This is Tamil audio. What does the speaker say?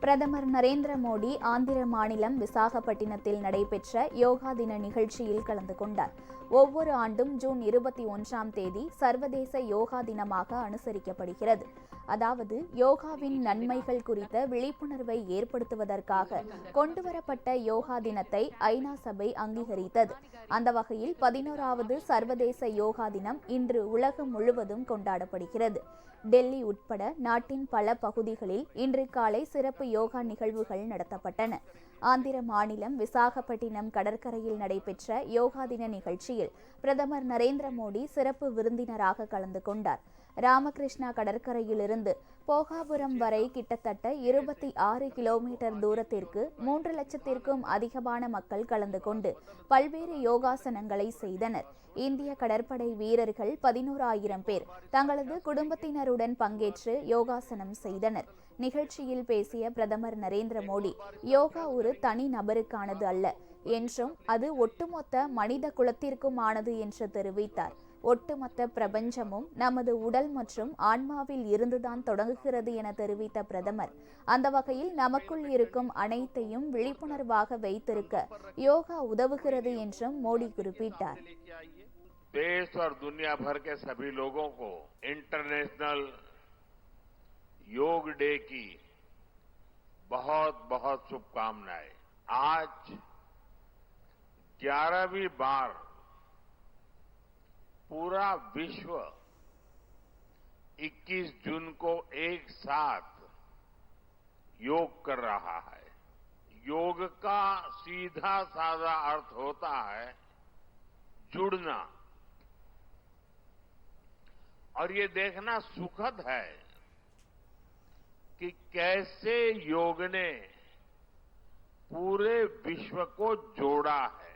பிரதமர் நரேந்திர மோடி ஆந்திர மாநிலம் விசாகப்பட்டினத்தில் நடைபெற்ற யோகா தின நிகழ்ச்சியில் கலந்து கொண்டார். ஒவ்வொரு ஆண்டும் ஜூன் 21ஆம் தேதி சர்வதேச யோகா தினமாக அனுசரிக்கப்படுகிறது. அதாவது யோகாவின் நன்மைகள் குறித்த விழிப்புணர்வை ஏற்படுத்துவதற்காக கொண்டுவரப்பட்ட யோகா தினத்தை ஐநா சபை அங்கீகரித்தது. அந்த வகையில் 11வது சர்வதேச யோகா தினம் இன்று உலகம் முழுவதும் கொண்டாடப்படுகிறது. டெல்லி உட்பட நாட்டின் பல பகுதிகளில் இன்று காலை சிறப்பு யோகா நிகழ்வுகள் நடத்தப்பட்டன. ஆந்திர மாநிலம் விசாகப்பட்டினம் கடற்கரையில் நடைபெற்ற யோகா தின நிகழ்ச்சியில் பிரதமர் நரேந்திர மோடி சிறப்பு விருந்தினராக கலந்து கொண்டார். ராமகிருஷ்ணா கடற்கரையிலிருந்து போகாபுரம் வரை கிட்டத்தட்ட 26 கிலோமீட்டர் தூரத்திற்கு 3 லட்சத்திற்கும் அதிகமான மக்கள் கலந்து கொண்டு பல்வேறு யோகாசனங்களை செய்தனர். இந்திய கடற்படை வீரர்கள் 11,000 பேர் தங்களது குடும்பத்தினருடன் பங்கேற்று யோகாசனம் செய்தனர். நிகழ்ச்சியில் பேசிய பிரதமர் நரேந்திர மோடி, யோகா ஒரு தனி நபருக்கானது அல்ல என்றும் அது ஒட்டுமொத்த மனித குலத்திற்குமானது என்று தெரிவித்தார். ஒட்டுமொத்த பிரபஞ்சமும் நமது உடல் மற்றும் ஆன்மாவில் இருந்துதான் தொடங்குகிறது என தெரிவித்த பிரதமர், அந்த வகையில் நமக்குள் இருக்கும் அனைத்தையும் விழிப்புணர்வாக வைத்திருக்க யோகா உதவுகிறது என்றும் மோடி குறிப்பிட்டார். देश और दुनिया भर के सभी लोगों को इंटरनेशनल योग डे की बहुत बहुत शुभकामनाएं। आज 11वीं बार पूरा विश्व 21 जून को एक साथ योग कर रहा है। योग का सीधा साधा अर्थ होता है जुड़ना, और ये देखना सुखद है कि कैसे योग ने पूरे विश्व को जोड़ा है।